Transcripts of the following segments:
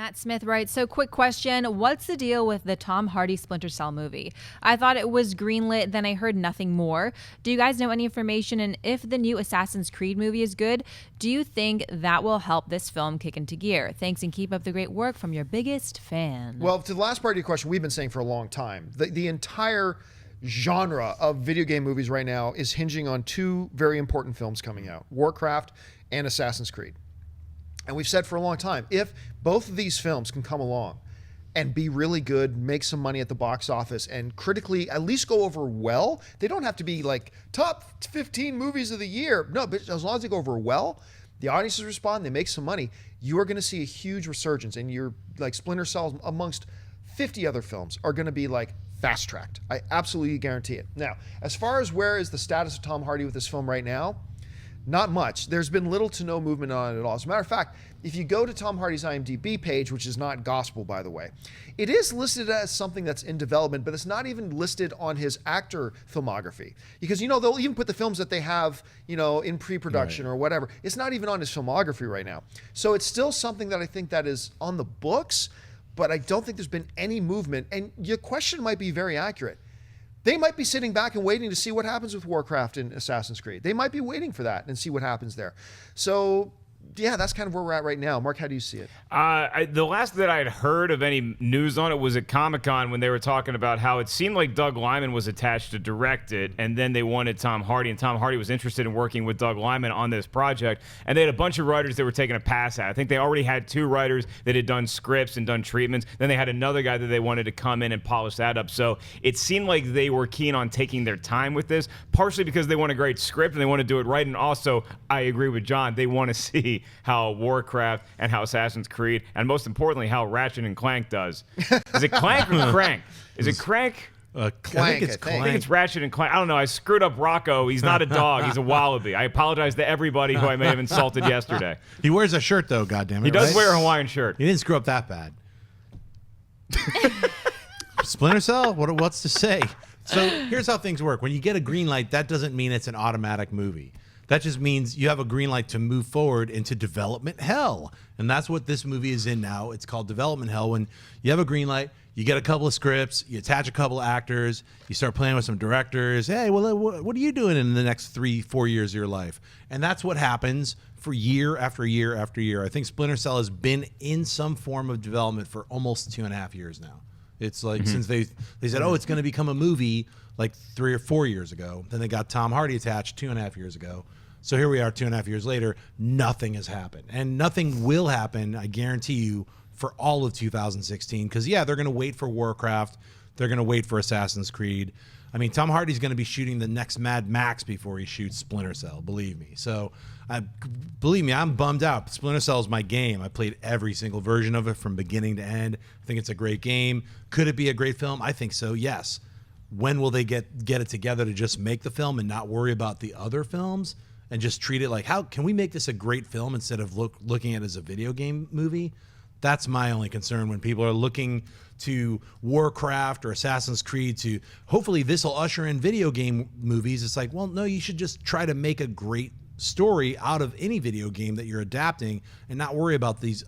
Matt Smith writes, so quick question, what's the deal with the Tom Hardy Splinter Cell movie? I thought it was greenlit, then I heard nothing more. Do you guys know any information? And if the new Assassin's Creed movie is good, do you think that will help this film kick into gear? Thanks and keep up the great work from your biggest fan. Well, to the last part of your question, we've been saying for a long time, the entire genre of video game movies right now is hinging on two very important films coming out, Warcraft and Assassin's Creed. And we've said for a long time, if both of these films can come along and be really good, make some money at the box office, and critically at least go over well, they don't have to be like top 15 movies of the year. No, but as long as they go over well, the audiences respond, they make some money, you are going to see a huge resurgence. And you're like Splinter Cell amongst 50 other films are going to be like fast-tracked. I absolutely guarantee it. Now, as far as where is the status of Tom Hardy with this film right now, not much. There's been little to no movement on it at all. As a matter of fact, if you go to Tom Hardy's IMDb page, which is not gospel, by the way, it is listed as something that's in development, but it's not even listed on his actor filmography. Because, you know, they'll even put the films that they have, you know, in pre-production or whatever. It's not even on his filmography right now. So it's still something that I think that is on the books, but I don't think there's been any movement. And your question might be very accurate. They might be sitting back and waiting to see what happens with Warcraft and Assassin's Creed. They might be waiting for that and see what happens there. So, yeah, that's kind of where we're at right now. Mark, how do you see it? The last that I had heard of any news on it was at Comic-Con when they were talking about how it seemed like Doug Liman was attached to direct it, and then they wanted Tom Hardy, and Tom Hardy was interested in working with Doug Liman on this project, and they had a bunch of writers that were taking a pass at it. I think they already had 2 writers that had done scripts and done treatments. Then they had another guy that they wanted to come in and polish that up. So it seemed like they were keen on taking their time with this, partially because they want a great script and they want to do it right, and also, I agree with John, they want to see how Warcraft and how Assassin's Creed, and most importantly, how Ratchet and Clank does. Is it Clank or Crank? Is it Crank? Clank, I think it's Ratchet and Clank. I don't know. I screwed up Rocco. He's not a dog. He's a wallaby. I apologize to everybody who I may have insulted yesterday. He wears a shirt, though, goddammit. He does wear a Hawaiian shirt. He didn't screw up that bad. Splinter Cell? What's to say? So here's how things work. When you get a green light, that doesn't mean it's an automatic movie. That just means you have a green light to move forward into development hell. And that's what this movie is in now. It's called development hell. When you have a green light, you get a couple of scripts, you attach a couple of actors, you start playing with some directors. Hey, well, what are you doing in the next 3-4 years of your life? And that's what happens for year after year after year. I think Splinter Cell has been in some form of development for almost 2.5 years now. It's like since they said, oh, it's going to become a movie like 3 or 4 years ago. Then they got Tom Hardy attached 2.5 years ago. So here we are 2.5 years later, nothing has happened. And nothing will happen, I guarantee you, for all of 2016. Because, yeah, they're going to wait for Warcraft. They're going to wait for Assassin's Creed. I mean, Tom Hardy's going to be shooting the next Mad Max before he shoots Splinter Cell, believe me. So, believe me, I'm bummed out. Splinter Cell is my game. I played every single version of it from beginning to end. I think it's a great game. Could it be a great film? I think so, yes. When will they get it together to just make the film and not worry about the other films? And just treat it like, how can we make this a great film instead of looking at it as a video game movie? That's my only concern when people are looking to Warcraft or Assassin's Creed to, hopefully this will usher in video game movies. It's like, well, no, you should just try to make a great story out of any video game that you're adapting and not worry about these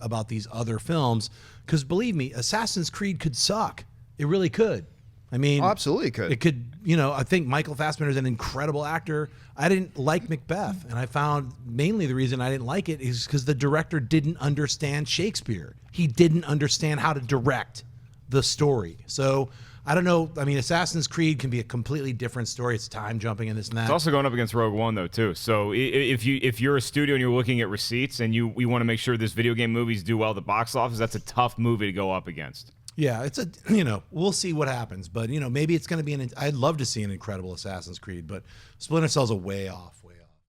other films. Because believe me, Assassin's Creed could suck. It really could. I mean, absolutely could. It could, you know, I think Michael Fassbender is an incredible actor. I didn't like Macbeth, and I found mainly the reason I didn't like it is because the director didn't understand Shakespeare. He didn't understand how to direct the story. So, I don't know. I mean, Assassin's Creed can be a completely different story. It's time jumping and this and that. It's also going up against Rogue One, though, too. So if you're a studio and you're looking at receipts and you want to make sure this video game movies do well at the box office, that's a tough movie to go up against. Yeah, it's we'll see what happens, but maybe it's going to be I'd love to see an incredible Assassin's Creed, but Splinter Cell's a way off.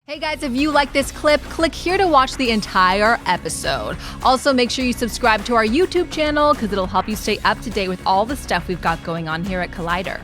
Hey guys, if you like this clip, click here to watch the entire episode. Also, make sure you subscribe to our YouTube channel because it'll help you stay up to date with all the stuff we've got going on here at Collider.